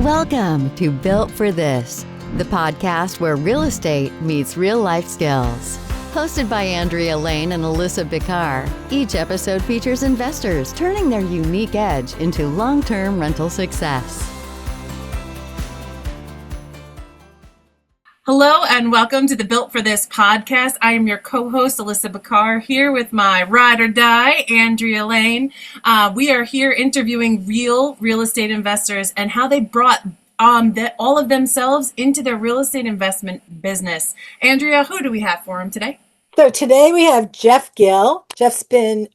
Welcome to Built for This, the podcast where real estate meets real life skills. Hosted by Andrea Lane and Alyssa Bicar, each episode features investors turning their unique edge into long-term rental success. Hello and welcome to the Built for This podcast. I am your co-host, Alyssa Bicar, here with my ride or die, Andrea Lane. We are here interviewing real estate investors and how they brought all of themselves into their real estate investment business. Andrea, who do we have for him today? So today we have Jeff Gill. Jeff's been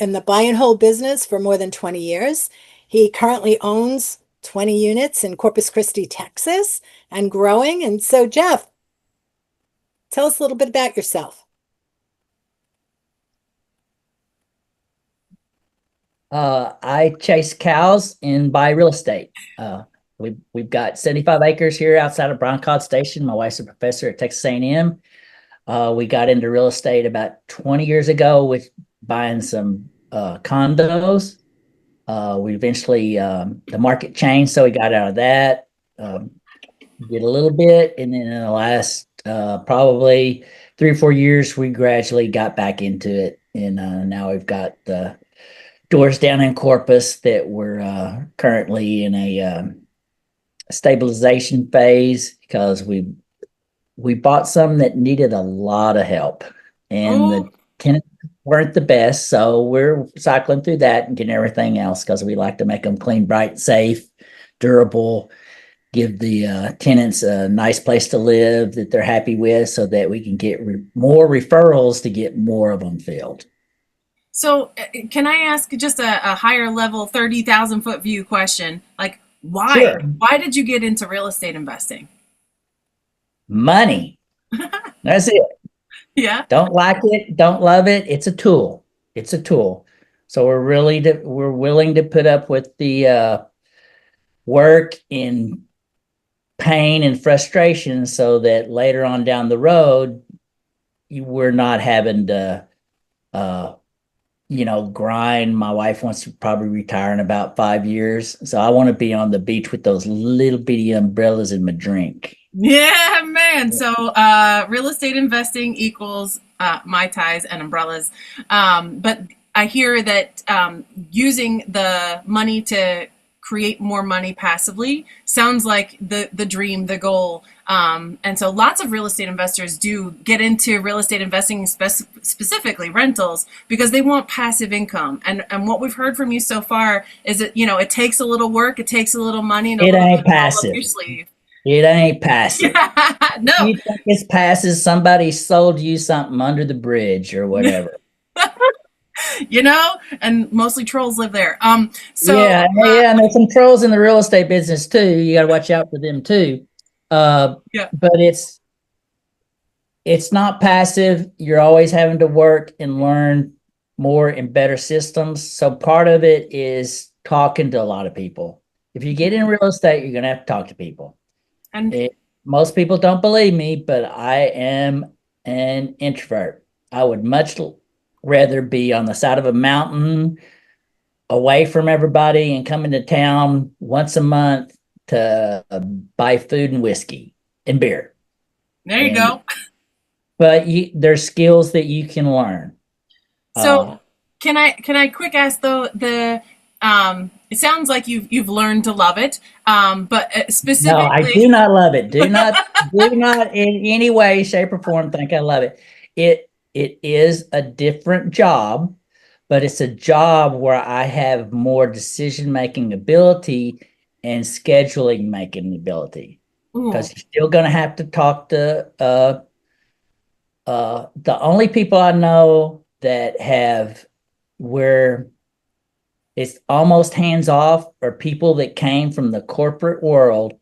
in the buy and hold business for more than 20 years. He currently owns 20 units in Corpus Christi, Texas, and growing. And so, Jeff, tell us a little bit about yourself. I chase cows and buy real estate. We've got 75 acres here outside of Bronco Station. My wife's a professor at Texas A&M. We got into real estate about 20 years ago with buying some condos. We eventually, the market changed, so we got out of that, did a little bit. And then in the last probably 3 or 4 years, we gradually got back into it. And now we've got the Doers down in Corpus that we're currently in a stabilization phase because we bought some that needed a lot of help, and the tenants weren't the best. So we're cycling through that and getting everything else because we like to make them clean, bright, safe, durable, give the tenants a nice place to live that they're happy with so that we can get more referrals to get more of them filled. So can I ask just a higher level 30,000 foot view question? Like, why? Sure. Why did you get into real estate investing? Money. That's it. Yeah. Don't like it, don't love it. It's a tool. It's a tool. So we're willing to put up with the work and pain and frustration so that later on down the road, we're not having to, grind. My wife wants to probably retire in about 5 years. So I want to be on the beach with those little bitty umbrellas in my drink. Yeah, man. So real estate investing equals Mai Tais and umbrellas. But I hear that using the money to create more money passively sounds like the dream, the goal. And so lots of real estate investors do get into real estate investing, specifically rentals, because they want passive income. And what we've heard from you so far is that, it takes a little work, it takes a little money, and it ain't passive. Up your sleeve. It ain't passive. No. If you think it's passive, somebody sold you something under the bridge or whatever. And mostly trolls live there. And there's some trolls in the real estate business too. You got to watch out for them too. But it's not passive. You're always having to work and learn more and better systems. So part of it is talking to a lot of people. If you get in real estate, you're going to have to talk to people. And most people don't believe me, but I am an introvert. I would much rather be on the side of a mountain away from everybody and come into town once a month to buy food and whiskey and beer. There you go. But there's skills that you can learn. So can I quick ask though, it sounds like you've learned to love it, but specifically. No, I do not love it. Do not in any way, shape, or form think I love it. It is a different job, but it's a job where I have more decision-making ability and scheduling making ability. Because you're still going to have to talk to the only people I know that have where it's almost hands-off are people that came from the corporate world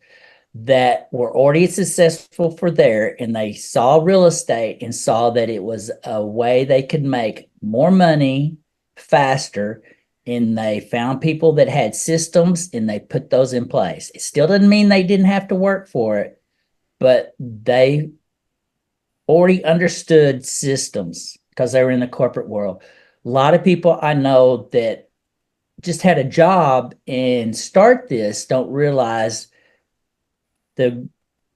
that were already successful for there, and they saw real estate and saw that it was a way they could make more money faster, and they found people that had systems and they put those in place. It still doesn't mean they didn't have to work for it, but they already understood systems because they were in the corporate world. A lot of people I know that just had a job and start this don't realize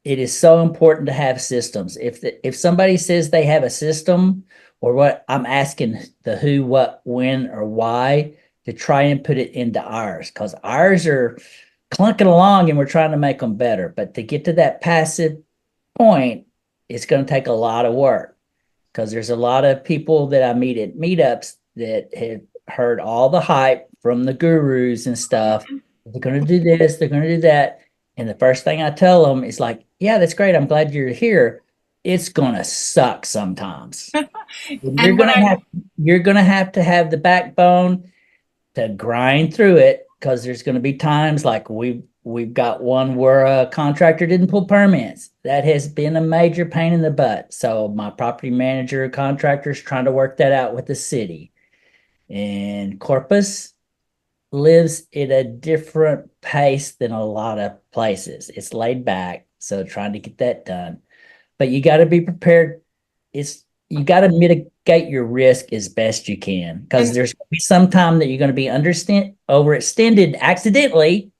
it is so important to have systems. If somebody says they have a system, or what, I'm asking the who, what, when, or why to try and put it into ours, because ours are clunking along and we're trying to make them better. But to get to that passive point, it's going to take a lot of work, because there's a lot of people that I meet at meetups that have heard all the hype from the gurus and stuff. They're going to do this, they're going to do that. And the first thing I tell them is like, yeah, that's great. I'm glad you're here. It's going to suck sometimes. You're And what going to I have to have the backbone to grind through it, because there's going to be times like we've got one where a contractor didn't pull permits. That has been a major pain in the butt. So my property manager contractor is trying to work that out with the city. And Corpus lives at a different pace than a lot of places. It's laid back, so trying to get that done. But you got to be prepared. You got to mitigate your risk as best you can, because and there's going to be some time that you're going to be overextended accidentally,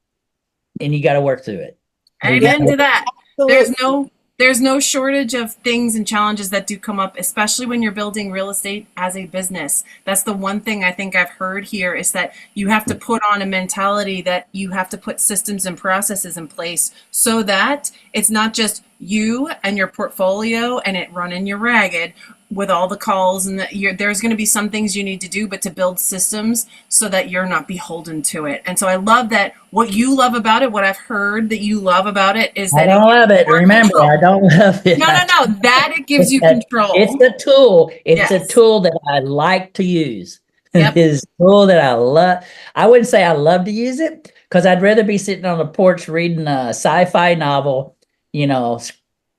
and you got to work through it. amen to that. There's Absolutely. no there's no shortage of things and challenges that do come up, especially when you're building real estate as a business. That's the one thing I think I've heard here, is that you have to put on a mentality that you have to put systems and processes in place so that it's not just you and your portfolio and it running you ragged with all the calls, and there's going to be some things you need to do, but to build systems so that you're not beholden to it. And so I love that what you love about it, what I've heard that you love about it, is I that it don't gives love you it. more Remember, control. I don't love it. No, no, no. That it gives you It's control. a tool. It's a Yes. tool that I like to use. It Yep. is a tool that I love. I wouldn't say I love to use it, because I'd rather be sitting on the porch reading a sci-fi novel,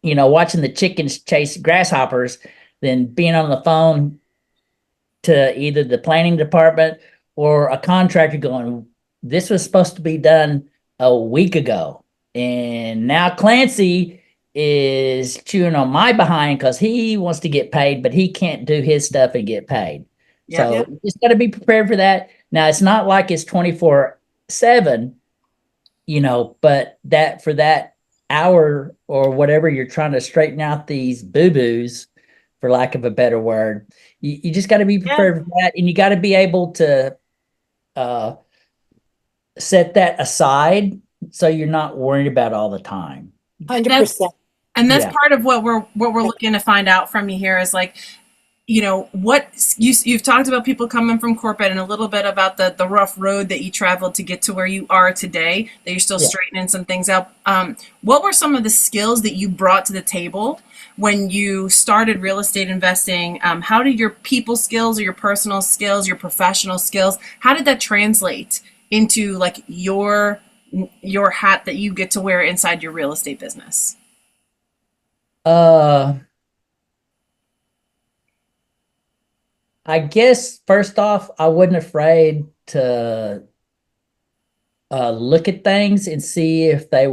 watching the chickens chase grasshoppers, than being on the phone to either the planning department or a contractor going, this was supposed to be done a week ago. And now Clancy is chewing on my behind because he wants to get paid, but he can't do his stuff and get paid. Yep. So you just got to be prepared for that. Now, it's not like it's 24/7, but that for that hour or whatever you're trying to straighten out these boo-boos, for lack of a better word, you just got to be Yeah. prepared for that, and you got to be able to uh, set that aside so you're not worried about all the time. 100%. And that's Yeah. part of what we're looking to find out from you here is like, what you've talked about, people coming from corporate, and a little bit about the rough road that you traveled to get to where you are today, that you're still Yeah. straightening some things out. What were some of the skills that you brought to the table when you started real estate investing? How did your people skills or your personal skills, your professional skills, how did that translate into like your hat that you get to wear inside your real estate business? Uh, I guess first off, I wasn't afraid to look at things and see if it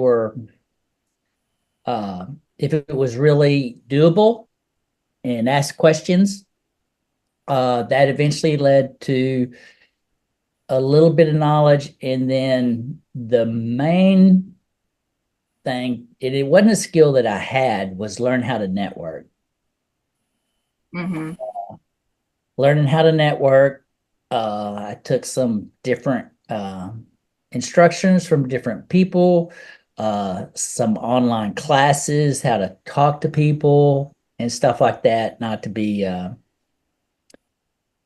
was really doable, and ask questions. That eventually led to a little bit of knowledge, and then the main thing, it wasn't a skill that I had, was learn how to network. Mm-hmm. Learning how to network, I took some different instructions from different people, some online classes, how to talk to people and stuff like that, not to be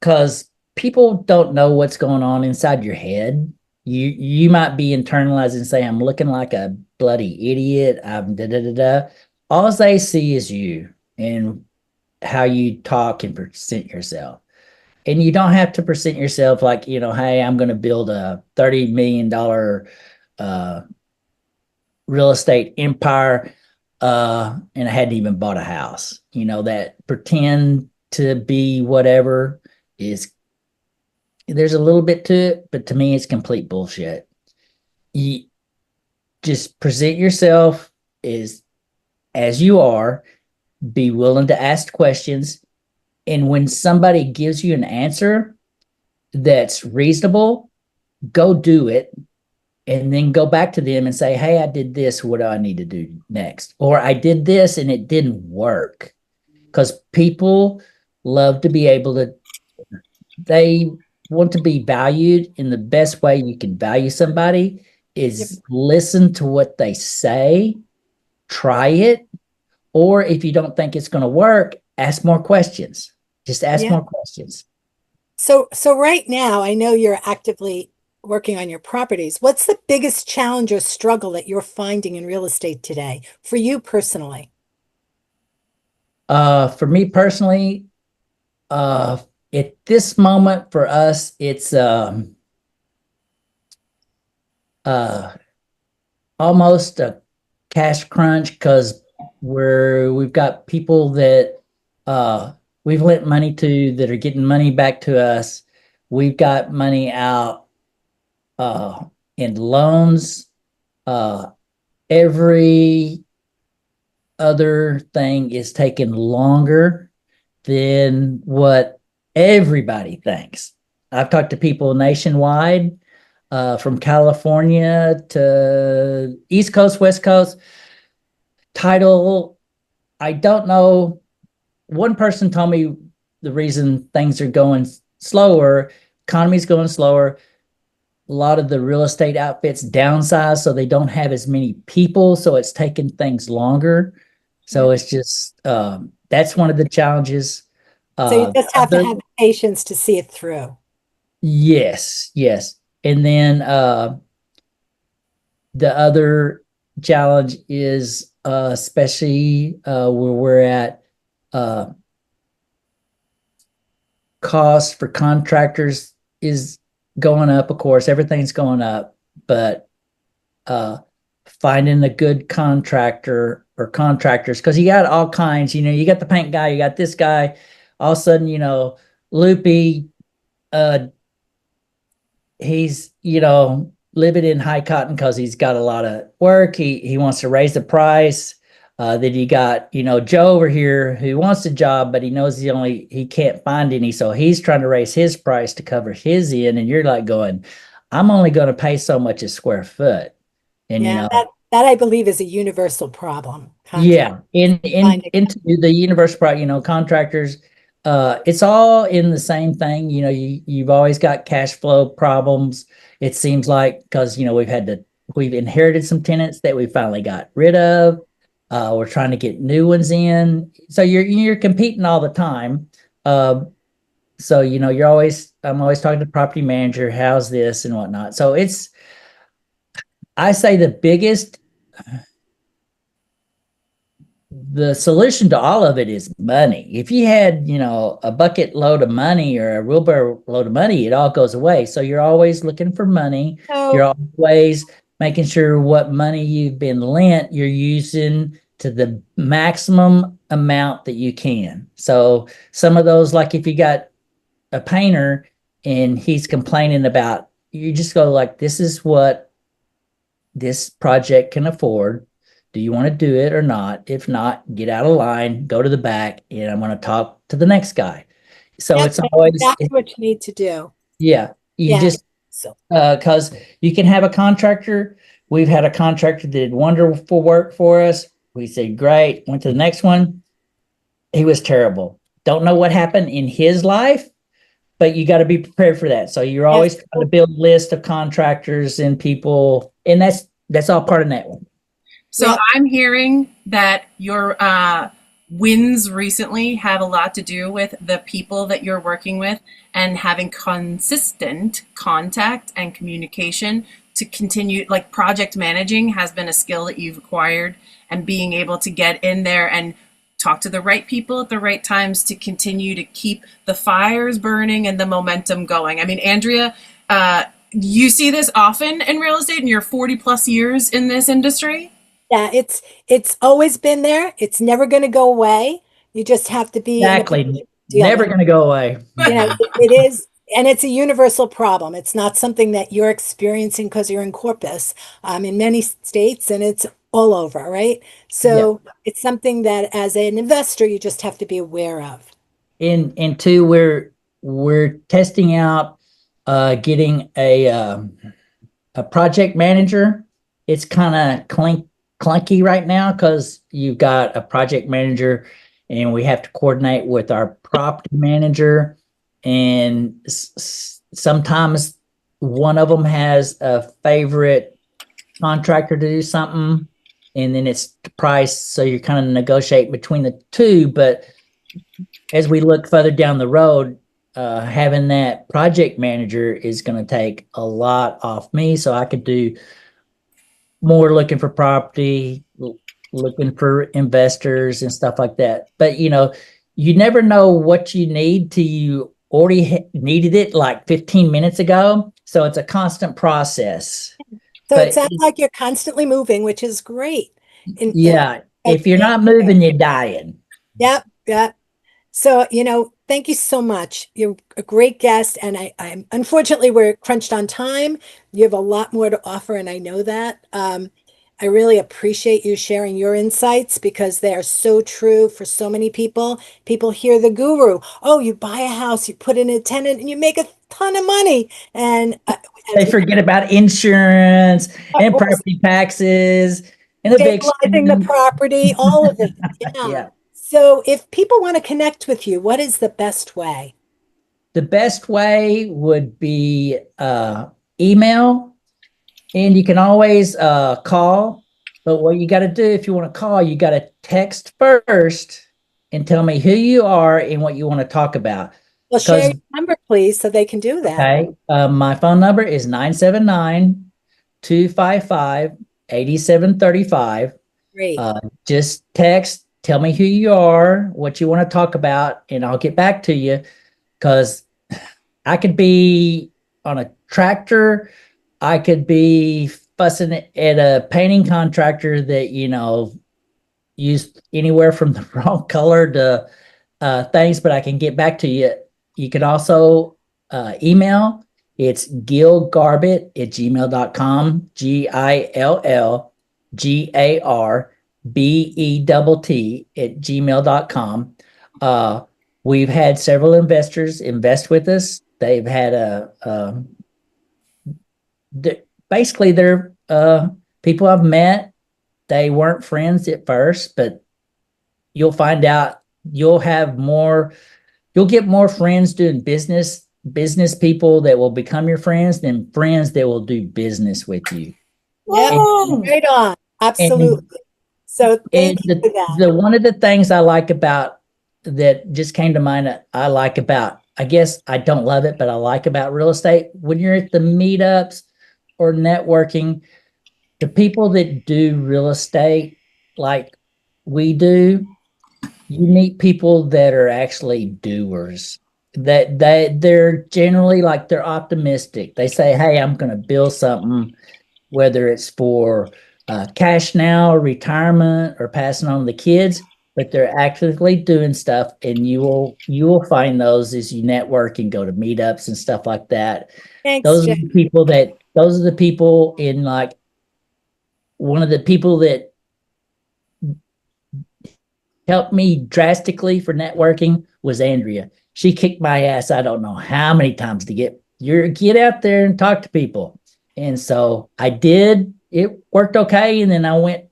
because people don't know what's going on inside your head. You might be internalizing and say, I'm looking like a bloody idiot. I'm da da da da. All they see is you and how you talk and present yourself. And you don't have to present yourself like, hey, I'm going to build a $30 million uh, real estate empire. And I hadn't even bought a house. That pretend to be whatever is, there's a little bit to it, but to me, it's complete bullshit. You just present yourself as you are, be willing to ask questions. And when somebody gives you an answer that's reasonable, go do it and then go back to them and say, hey, I did this. What do I need to do next? Or I did this and it didn't work. Because people love to be able to, they want to be valued. And the best way you can value somebody is listen to what they say, try it. Or if you don't think it's going to work, ask more questions. Just ask more questions. So right now, I know you're actively working on your properties. What's the biggest challenge or struggle that you're finding in real estate today for you personally? For me personally, at this moment for us, it's almost a cash crunch because we've got people that we've lent money to that are getting money back to us. We've got money out in loans. Every other thing is taking longer than what everybody thinks. I've talked to people nationwide, from California to East Coast, West Coast. Title, I don't know. One person told me the reason things are going slower, economy's going slower. A lot of the real estate outfits downsize, so they don't have as many people, so it's taking things longer. So it's just that's one of the challenges. So you just have to Other, have patience to see it through. yes, yes. And then the other challenge is especially where we're at, cost for contractors is going up. Of course, everything's going up, but finding a good contractor or contractors, because you got all kinds, you got the paint guy, you got this guy, all of a sudden, Loopy, he's, living in high cotton because he's got a lot of work. He wants to raise the price. Then you got, Joe over here who wants a job, but he knows he can't find any. So he's trying to raise his price to cover his end. And you're like going, I'm only going to pay so much a square foot. And, That I believe is a universal problem. yeah, into the universe part, contractors, it's all in the same thing. You've always got cash flow problems. It seems like because we've inherited some tenants that we finally got rid of. We're trying to get new ones in. So you're competing all the time. So I'm always talking to the property manager, how's this and whatnot. So I say the solution to all of it is money. If you had, a bucket load of money or a wheelbarrow load of money, it all goes away. So you're always looking for money. You're always making sure what money you've been lent, you're using to the maximum amount that you can. So some of those, like if you got a painter and he's complaining about, you just go like, this is what this project can afford. Do you want to do it or not? If not, get out of line, go to the back, and I'm going to talk to the next guy. So That's it's always exactly what you need to do. Yeah. Just because you can have a contractor. We've had a contractor that did wonderful work for us. We said, great. Went to the next one. He was terrible. Don't know what happened in his life, but you got to be prepared for that. So you're always trying to build a list of contractors and people, and that's all part of network. So I'm hearing that your wins recently have a lot to do with the people that you're working with and having consistent contact and communication to continue, like project managing has been a skill that you've acquired, and being able to get in there and talk to the right people at the right times to continue to keep the fires burning and the momentum going. I mean, Andrea, you see this often in real estate in your 40 plus years in this industry? Yeah, it's always been there. It's never going to go away. You just have to be exactly never going to go away. It is, and it's a universal problem. It's not something that you're experiencing because you're in Corpus, in many states, and it's all over, right? So it's something that as an investor, you just have to be aware of. And two, we're testing out getting a a project manager. It's kind of clunky right now because you've got a project manager and we have to coordinate with our property manager. And sometimes one of them has a favorite contractor to do something, and then it's the price. So you're kind of negotiating between the two. But as we look further down the road, having that project manager is going to take a lot off me, so I could do more looking for property, looking for investors and stuff like that. But you never know what you need till you already needed it like 15 minutes ago. So it's a constant process. So But it sounds like you're constantly moving, which is great. yeah, if you're not moving, you're dying. Yep. So, thank you so much. You're a great guest, and I'm unfortunately we're crunched on time. You have a lot more to offer, and I know that. I really appreciate you sharing your insights because they are so true for so many people. People hear the guru. Oh, you buy a house, you put in a tenant, and you make a ton of money. And they forget about insurance and property taxes and stabilizing the property, all of it. Yeah. So if people want to connect with you, what is the best way? The best way would be email, and you can always call. But what you got to do if you want to call, you got to text first and tell me who you are and what you want to talk about. Well, share your number, please, so they can do that. Okay. My phone number is 979-255-8735. Great. Just text, tell me who you are, what you want to talk about, and I'll get back to you, because I could be on a tractor. I could be fussing at a painting contractor that, used anywhere from the wrong color to things, but I can get back to you. You can also email. It's gillgarbett@gmail.com, GillGarbett@gmail.com. We've had several investors invest with us. They've had basically they're people I've met. They weren't friends at first, but you'll find out you'll get more friends doing business people that will become your friends than friends that will do business with you. Yeah, right on. Absolutely. So thank you for that. One of the things I like about that just came to mind, I guess I don't love it, but I like about real estate, when you're at the meetups or networking, the people that do real estate like we do, you meet people that are actually doers. That they're generally they're optimistic. They say, "Hey, I'm going to build something," whether it's for cash now, retirement, or passing on to the kids. But they're actively doing stuff, and you will find those as you network and go to meetups and stuff like that. Thanks, Those are the people in one of the people that helped me drastically for networking was Andrea. She kicked my ass. I don't know how many times to get out there and talk to people. And so I did. It worked okay. And then I went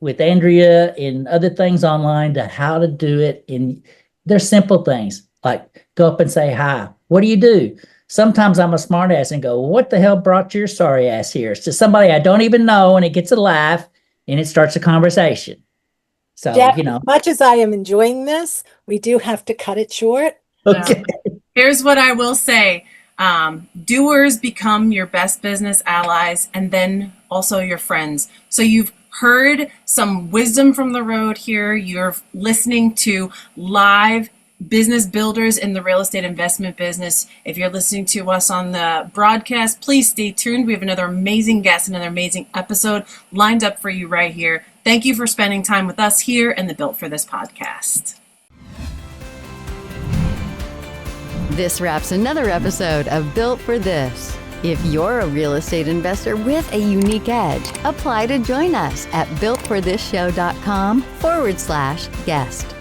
with Andrea and other things online to how to do it. And there's simple things like go up and say hi. What do you do? Sometimes I'm a smart ass and go, what the hell brought your sorry ass here? It's to somebody I don't even know, and it gets a laugh and it starts a conversation. So, Jeff, as much as I am enjoying this, we do have to cut it short. Okay. Here's what I will say. Doers become your best business allies and then also your friends. So you've heard some wisdom from the road here. You're listening to live business builders in the real estate investment business. If you're listening to us on the broadcast, please stay tuned. We have another amazing guest, another amazing episode lined up for you right here. Thank you for spending time with us here in the Built for This podcast. This wraps another episode of Built for This. If you're a real estate investor with a unique edge, apply to join us at builtforthisshow.com/guest.